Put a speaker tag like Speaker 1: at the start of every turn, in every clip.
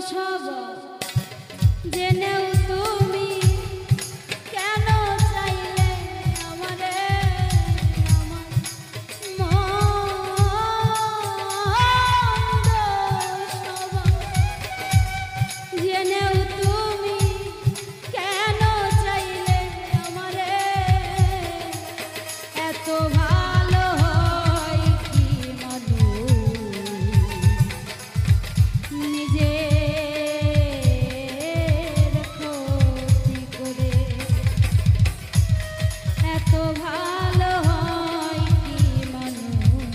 Speaker 1: সব জেনেও তুমি কেন চাইলে আমারে আমার মন্দ সব জেনেও তুমি কেন চাইলে আমারে এত ভালো হয় কি মানুষ নিজের ক্ষতি করে এত ভালো হয় কি মানুষ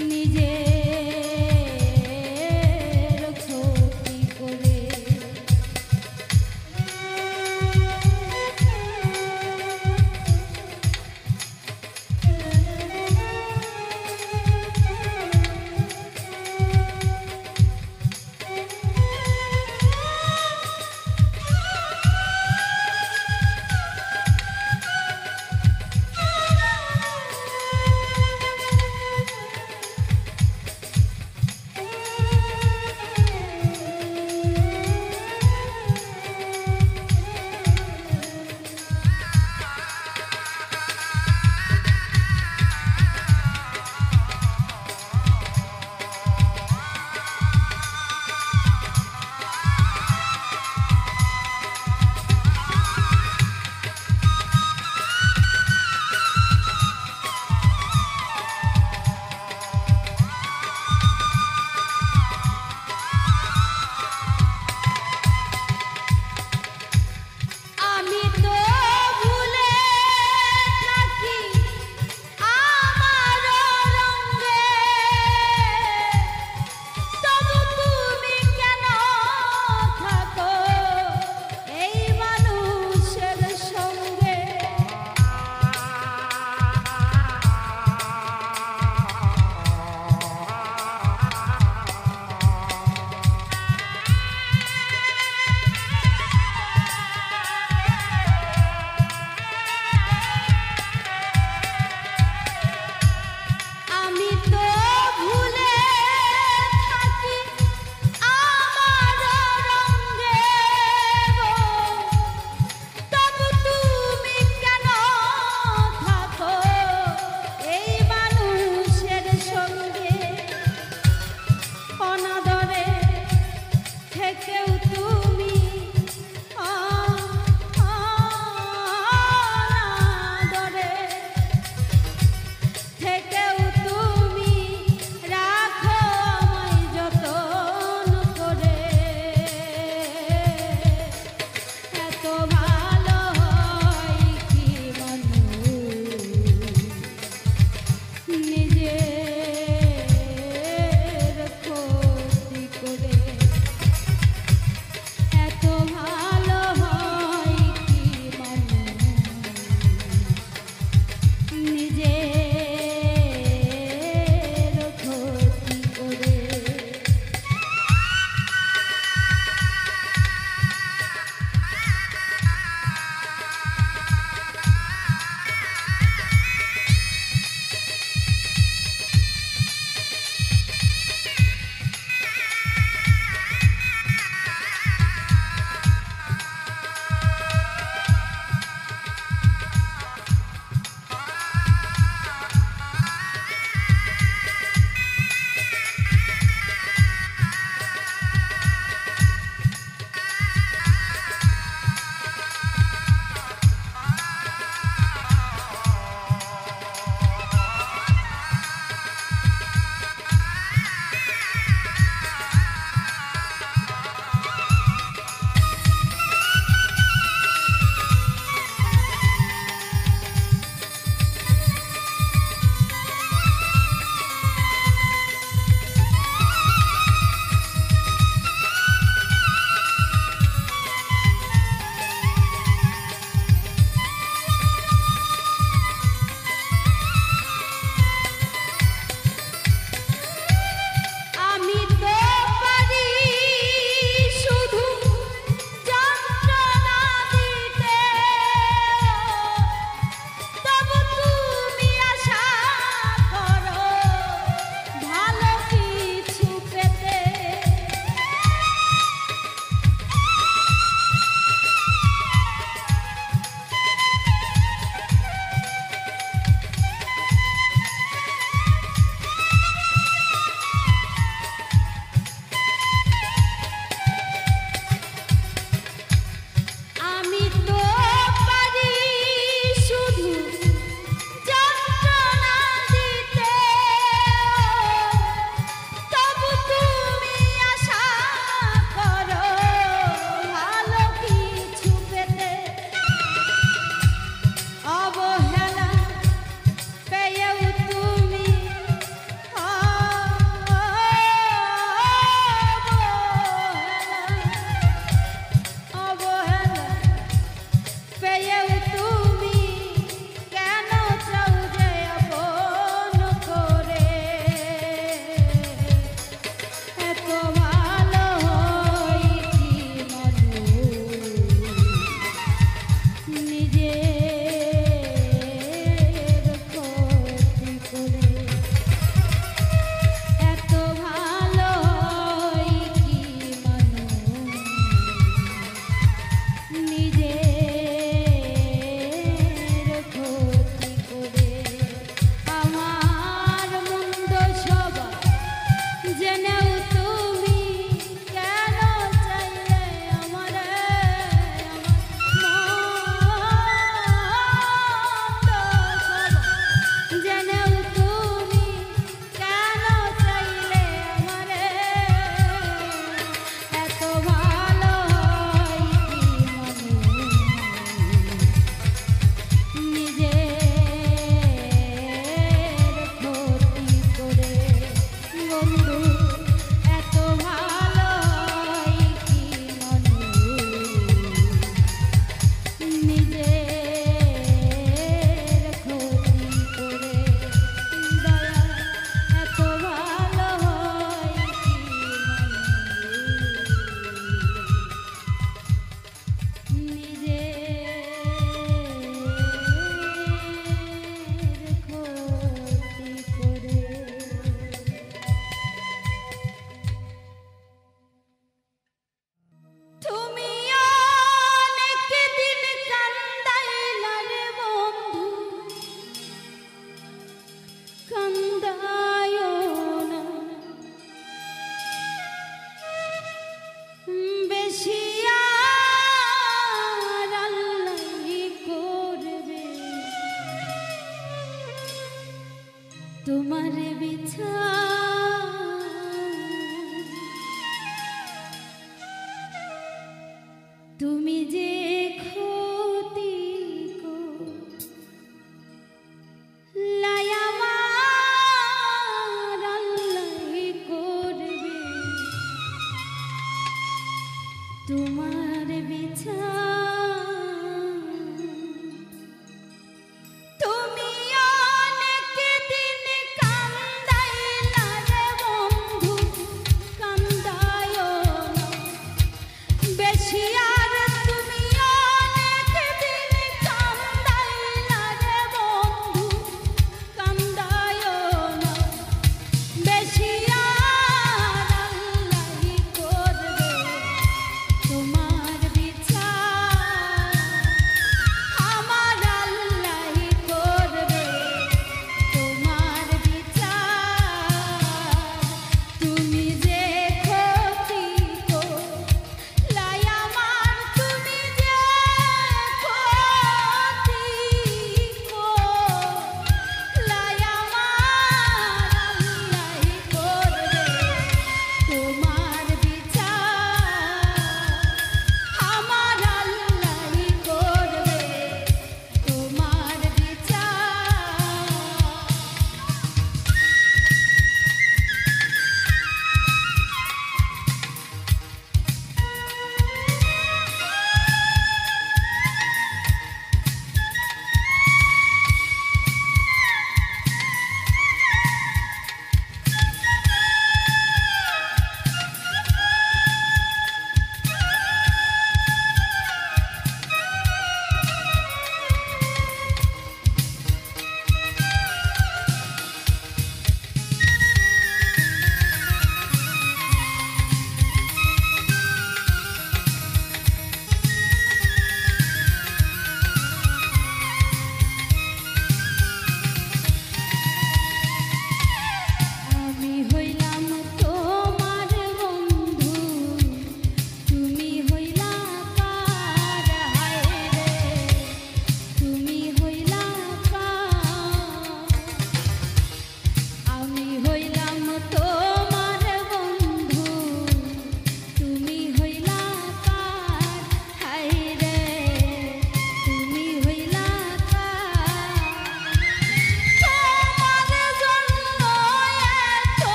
Speaker 1: নিজের ক্ষতি করে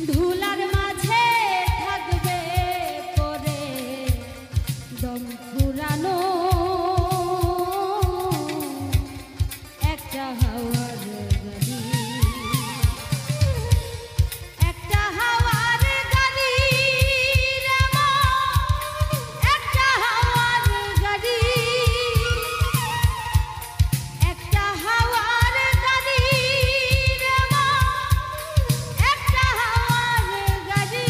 Speaker 1: ধুলার মাঝে থাকবে পরে দম ফুরানো একটা হাওয়ার গাড়ি, একটা হাওয়ার গাড়ি রে মা, একটা হাওয়ার গাড়ি, একটা হাওয়ার গাড়ি রে মা, একটা হাওয়ার গাড়ি।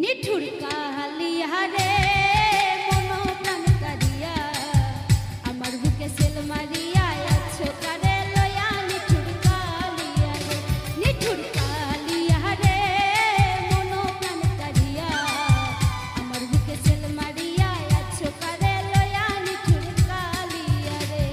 Speaker 1: নিঠুর কালিয়া রে মনো প্রাণ কারিয়া আমার বুকে সেল মারিয়া আছো কারে লয়া নিঠুর কালিয়া রে মনো প্রাণ কারিয়া আমার বুকে সেল মারিয়া আছো কারে লয়া নিঠুর কালিয়া রে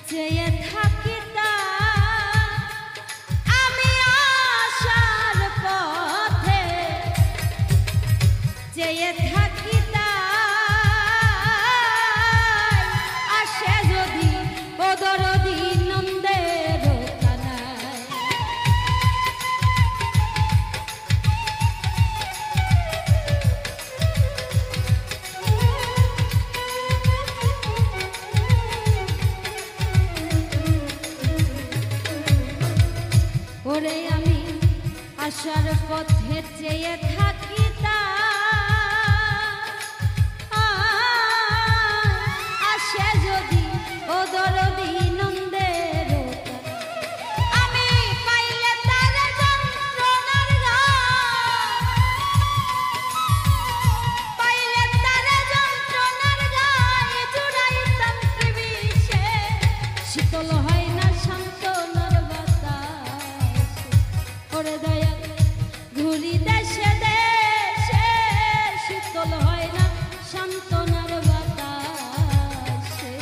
Speaker 1: চেয়ে থাকি তা আমি আসার পথে চেয়ে থাকি তা আসে যদি ও দরদি নন্দের কানায় ওরে আমি আসার পথে চেয়ে থাকি তা আসে যদি ও দরদি নন্দের আমি পাইলে তার যন্ত্রণার পাইলে তার যন্ত্রণার গায়ে জুড়াইতাম কি বিষে শীতল হয় না শান্তনার বাতাস ওরে দয়া ঘুরি দেশে দেশে শীতল হয় না শান্তনার বাতাসে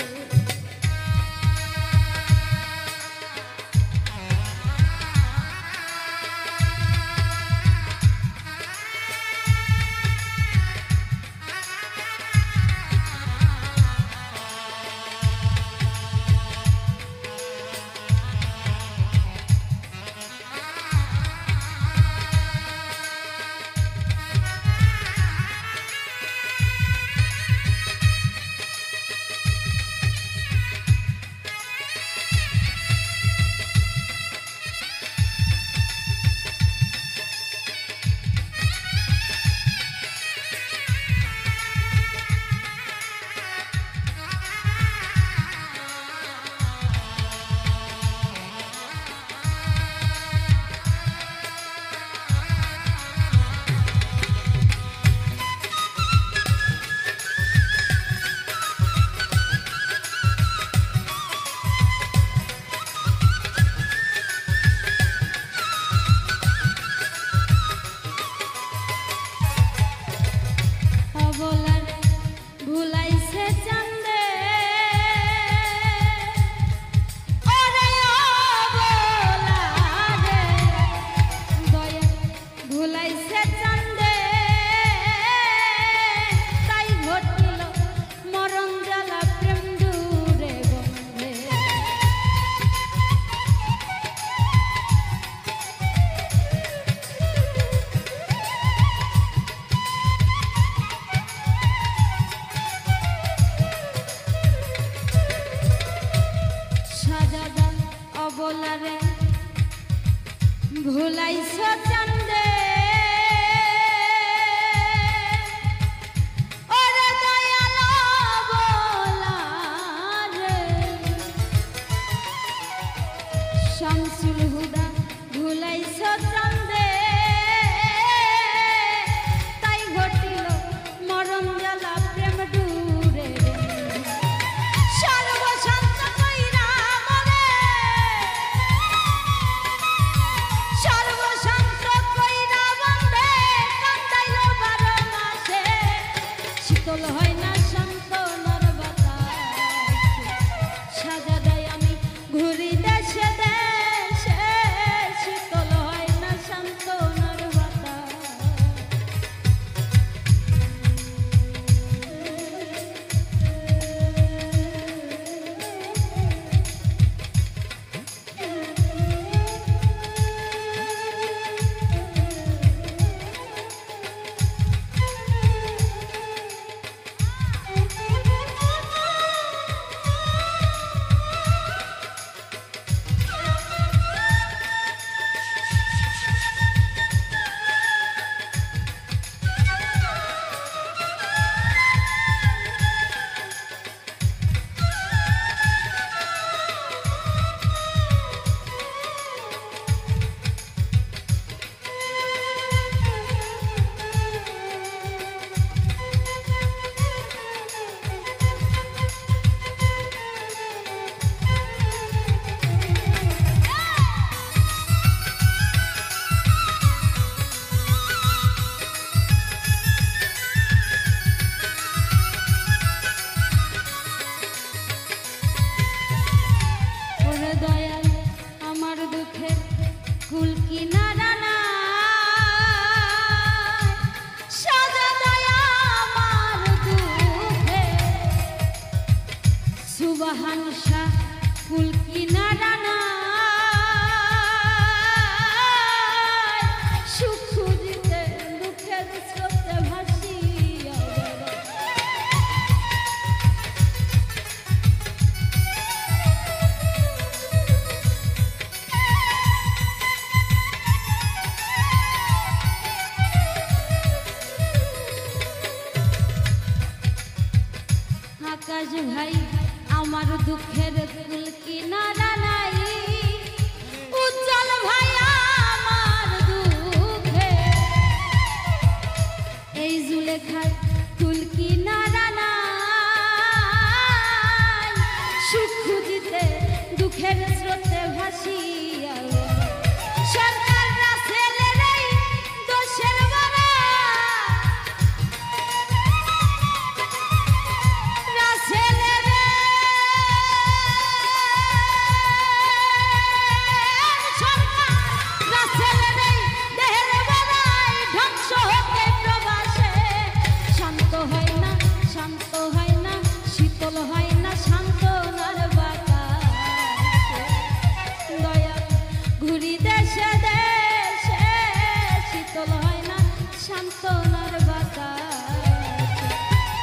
Speaker 1: ভুলাইছে চান্দে ওরে অবলারে দয়া ভুলাইছে চান্দে তাই ঘটিল মরণ জ্বালা প্রেম দূরে বন্ধে সাজাদা অবলারে ভুলাইছ চান্দে ওরে দয়াল অবলারে শামসুল হুদা ভুলাইছ চান্দে তাই ঘটিল মরণ জ্বালা প্রেম দূরে সর্বশান্ত কইরা মরে সর্বশান্ত কইরা বন্ধে কান্দাইল 12 মাসে শীতল হয় না শান্তনার বাতাস সাজাদাই আমি ঘুরি দেশে দেশে শীতল হয় না শান্তনার বাতাস কুল কিনারা নাই সুখ খুঁজিতে দুঃখের স্রোতে ভাসিয়া আকাশ ভাই আমার দুঃখের কুল কিনারা নাই উজ্জ্বল ভাই আমার দুঃখে এই জুলেখার কুল কিনারা নাই সুখ খুঁজিতে দুঃখের স্রোতে ভাসিয়া সরকাররা ছেলেরাই দোষের বড়া সান্তনার বাতাস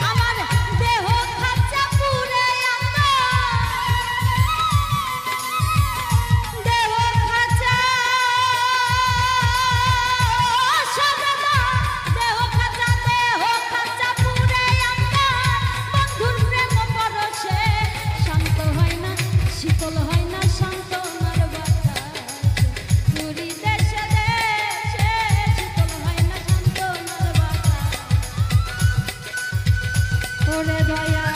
Speaker 1: আমার দেহ খাঁচা পুরে দেহ খাঁচা দেহ খাঁচা পুরে বন্ধুর প্রেম পরশে শান্ত হয় না শীতল হয় না সান্তনার বাতাস ঘুরি দেশে দেশে শীতল হয় না সান্তনার বাতাস ওরে দয়া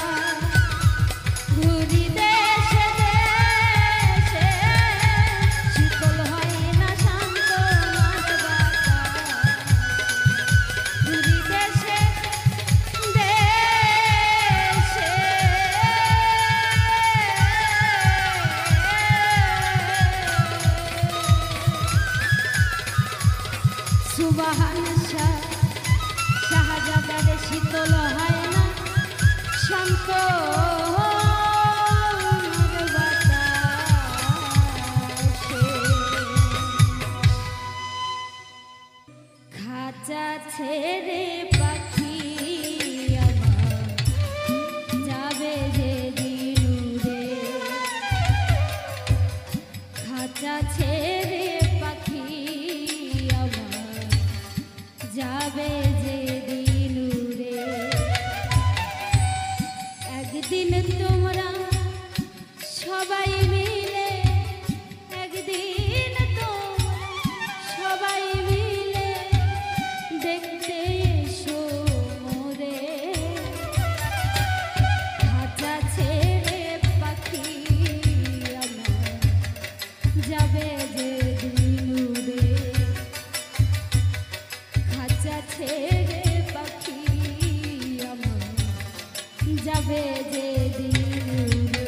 Speaker 1: ঘুরি দেশে দেশে শীতল হয় না সান্তনার বাতাস ঘুরি দেশে দেশে সুবহান শাহজাদারে শীতল হয় না শান্ত খাঁচা ছেড়ে পাখি আমার যাবে যে দিনুরে খাঁচা ছেড়ে পাখি আমার যাবে যে দিনুরে একদিন তোমরা সবাই মিলে একদিন তোমরা সবাই মিলে দেখতে এসো মোরে খাঁচা ছেড়ে পাখি আমার যাবে যে দিনুরে খাঁচা ছেড়ে পাখি আমার যাবে যে দিনুরে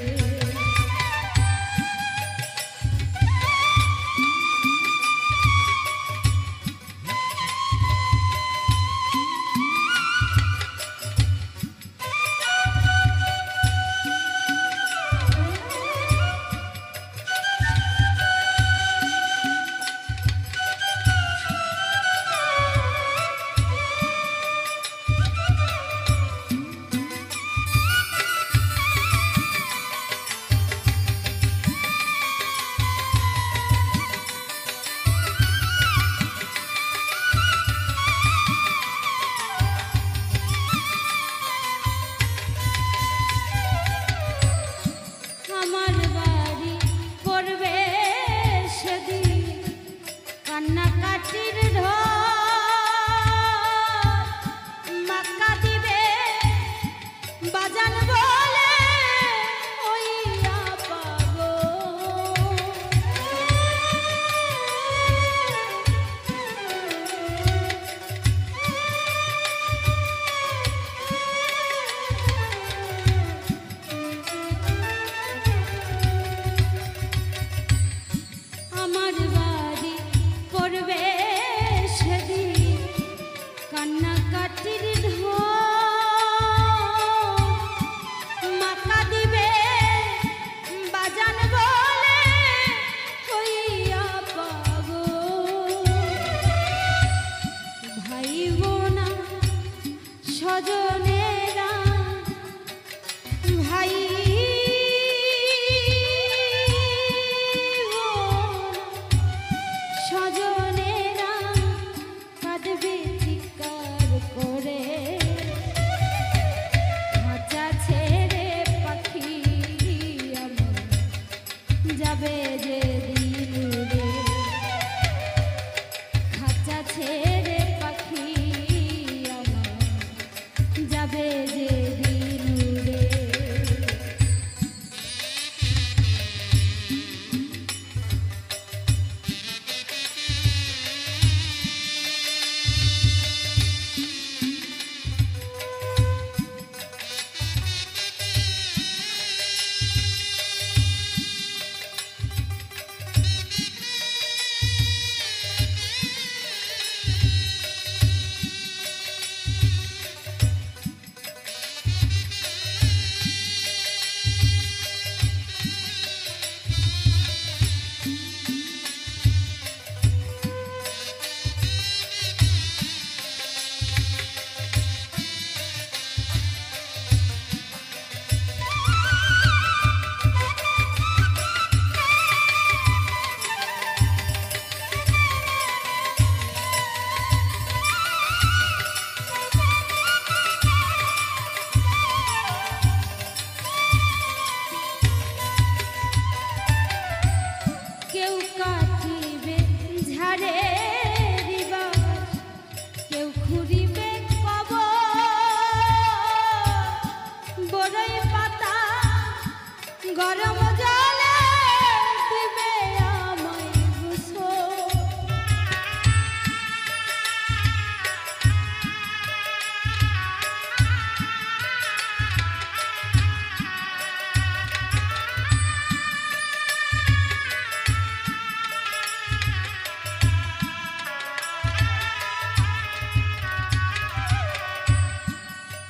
Speaker 1: বড়ই পাতা গরম জলে দিবে আমায় গোসল।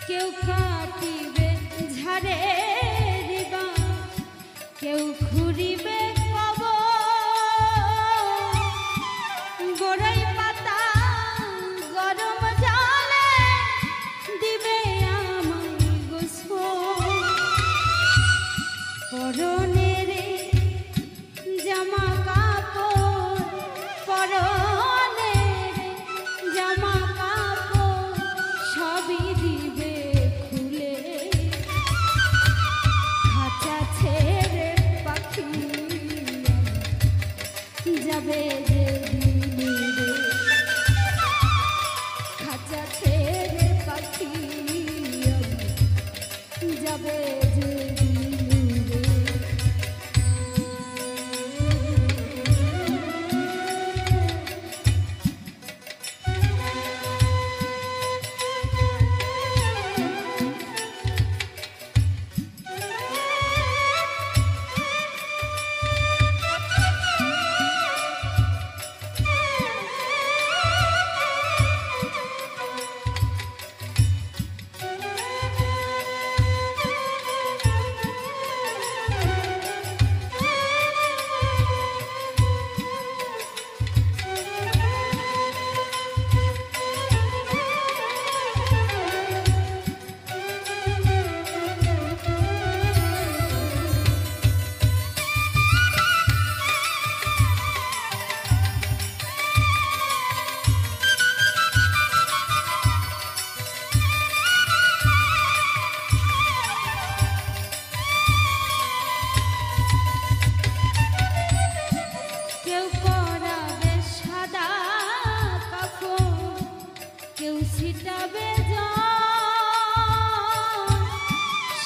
Speaker 1: কেউ কাটিবে ঝাড়ে রিবা, কেউ ঘুরিবে কবর। বড়ই পাতা গরম জলে দিবে আমায় গোসল। পরনের জামা কাপড়, পরনের জামা কাপড় সবই দিবে খুলে। খাঁচা ছেড়ে পাখি যাবে যে দিনে, খাঁচা ছেড়ে পাখি যাবে যে দিনে। কেউ পরাবে সাদা কাপড়, কেউ ছিটাবে জল।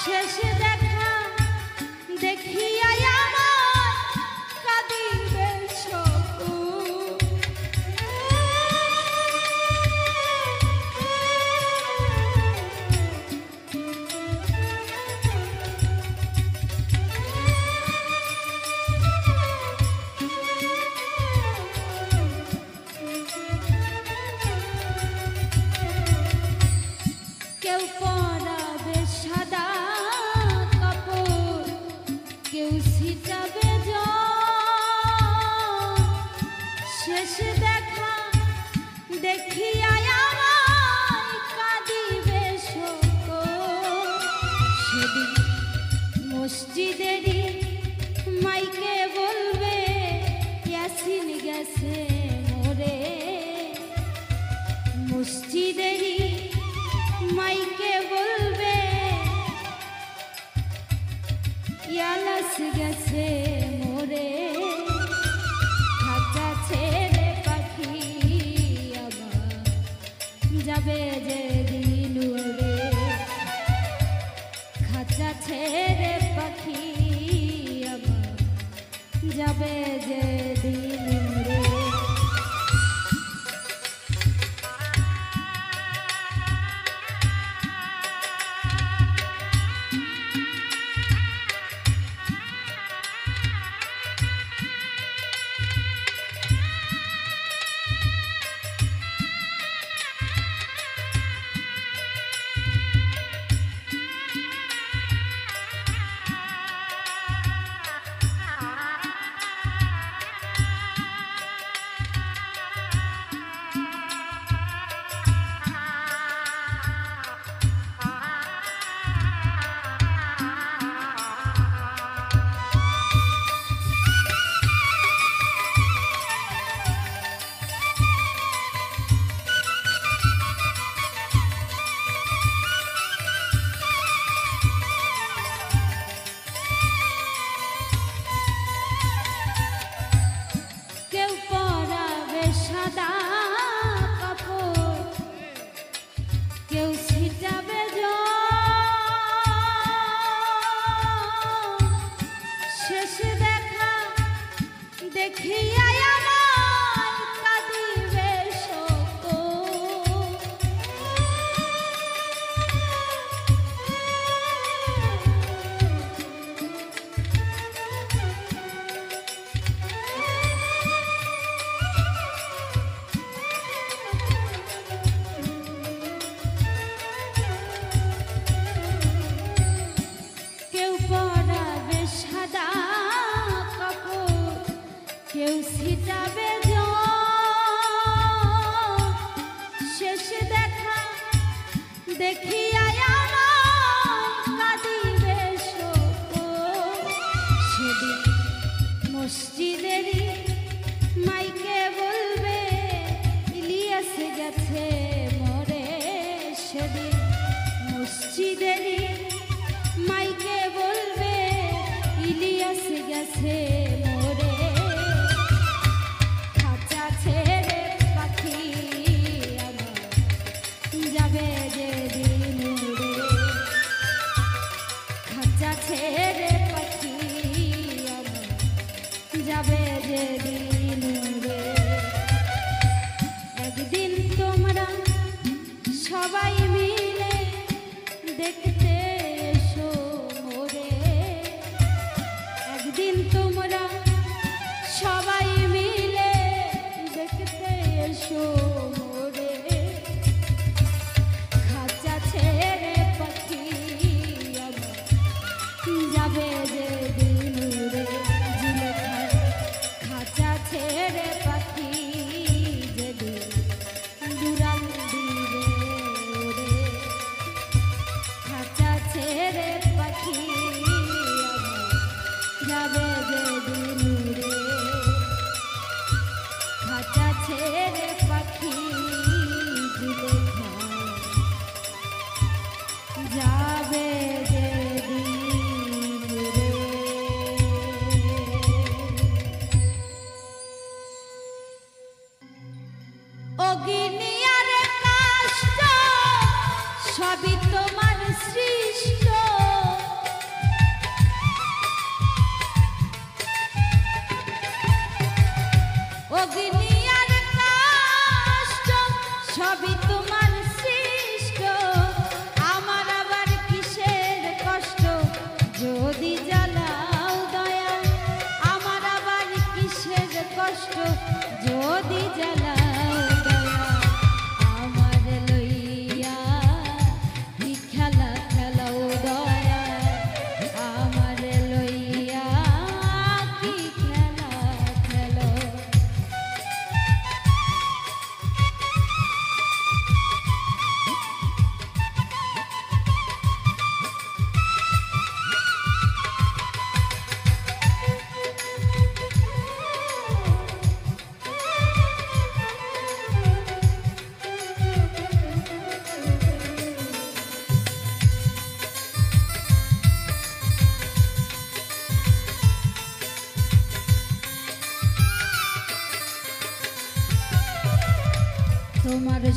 Speaker 1: শেষে দেখা দেখিয়া আমার কাঁদিবে সকল। কেউ পরাবে সাদা কাপড়, কেউ ছিটাবে জল। শেষ দেখা দেখিয়া আমায় কাঁদিবে সকল। সেদিন মসজিদেরই মাইকে বলবে ইয়াসিন গেছে মোরে। মসজিদেরই মাইকে বলবে ইয়ালাস গেছে মোরে। খাঁচা ছেড়ে পাখি আবার যাবে যে দিন উড়ে। খাঁচা ছেড়ে পাখি আবার যাবে যে দিন উড়ে।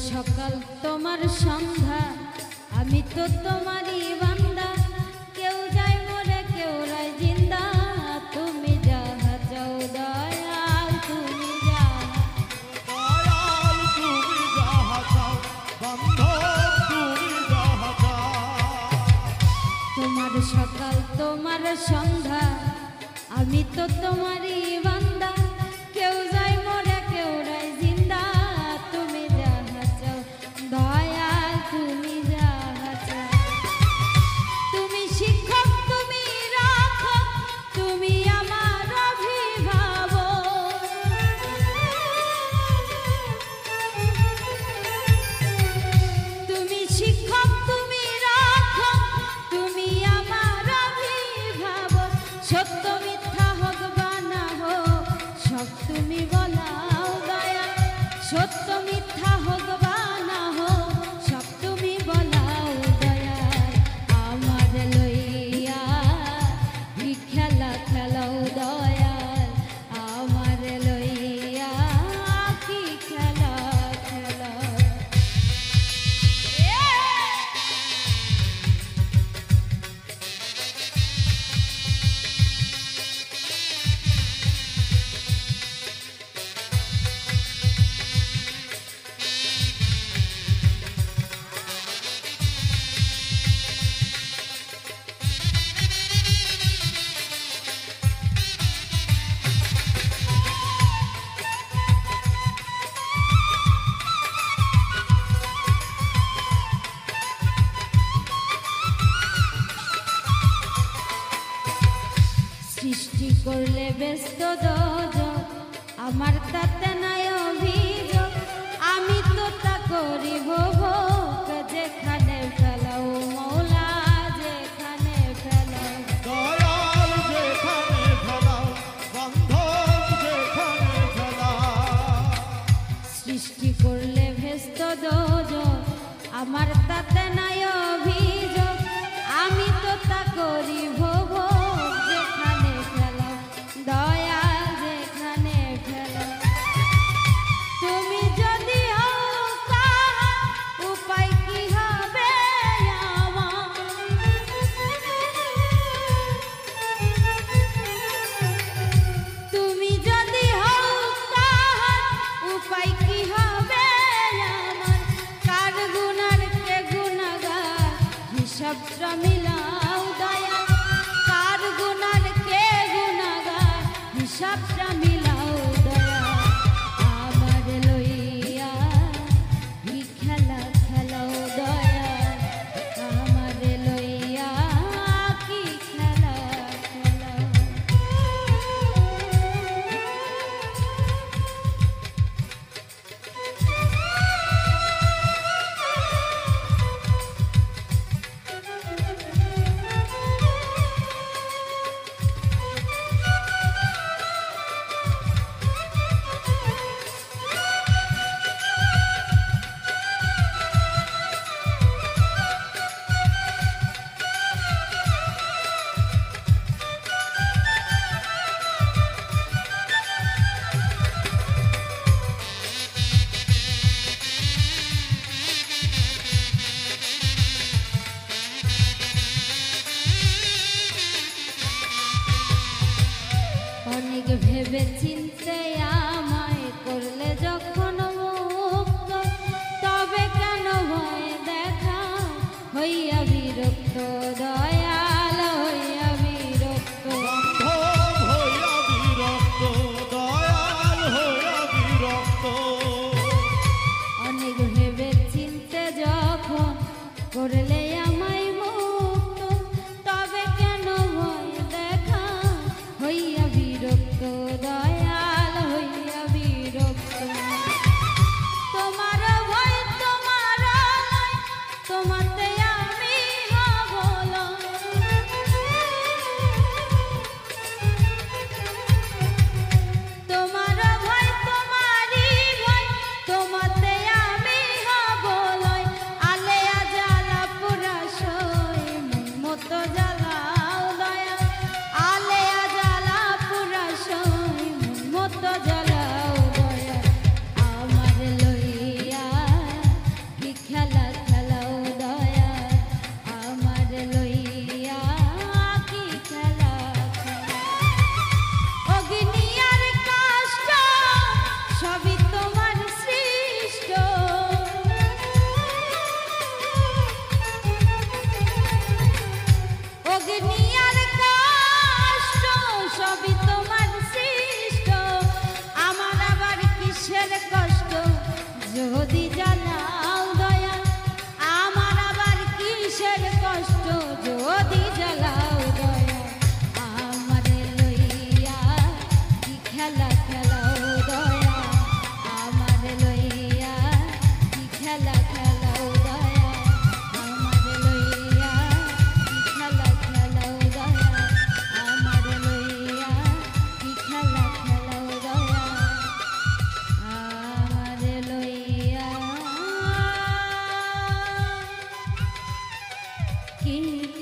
Speaker 1: সকাল তোমার সন্ধ্যা, আমি তো তোমারই বান্দা। কেউ যায় মরে কেউ রায় জিন্দা, তুমি যাহা চাও দয়াল, তুমি যাহা
Speaker 2: দয়াল তুমি যাহা চাও, বান্ধব তুমি যাহা চাও।
Speaker 1: তোমার সকাল তোমার সন্ধ্যা, আমি তো তোমারই বান্দা। কেউ যায় মরে কেউ রায় জিন্দা, তুমি যাহা চাও দয়াল, তুমি যাহা চাও। তুমি শিক্ষক তুমি রাখো, তুমি আমার অভিভাবক। তুমি শিক্ষক তুমি রাখো, তুমি আমার অভিভাবক। সত্য মিথ্যা হোক বা না হোক, সব তুমি বলাও দয়াল। সত্য মিথ্যা হোক বা না হোক, সব তুমি বলাও দয়াল। আমার লইয়া কি খেলা খেলাও দয়াল, আমার লইয়া কি খেলা খেলাও। সৃষ্টি করলে ব্যস্ত দোজক, আমার তাতে নাই অভিযোগ। আমি তো তা করিব ভোগ, যেখানে ফেলাও মৌলা, যেখানে ফেলাও।
Speaker 2: দয়াল যেখানে ফেলাও, বান্ধব যেখানে ফেলাও।
Speaker 1: সৃষ্টি করলে ব্যস্ত দোজক, আমার তাতে নাই অভিযোগ। আমি তো তা করিব ভোগ, যেখানে ফেলাও দয়াল, যেখানে ফেলাও। তুমি যদি হও তাহার, উপায় কি হবে আমার? তুমি যদি হও তাহার, উপায় কি হবে আমার? কার গুনার কে গুনাহগার, হিসাবটা মিলাও দয়াল। কার গুনার কে গুনাহগার, হিসাবটা মিলাও দয়াল। আমার লইয়া কি খেলা খেলাও দয়াল, আমার লইয়া কি খেলা খেলাও। অনেক ভেবে চিন্তে আমায় করলে যখন মুক্ত, তবে কেন ভয় দেখা হইয়া বিরক্ত দয়াল, হইয়া বিরক্ত।
Speaker 2: বান্ধব হইয়া বিরক্ত, দয়াল হইয়া বিরক্ত।
Speaker 1: অনেক ভেবে চিন্তে যখন করলে আমায় মুক্ত, তবে কেন ভয় দেখা হইয়া বিরক্ত দয়াল। কি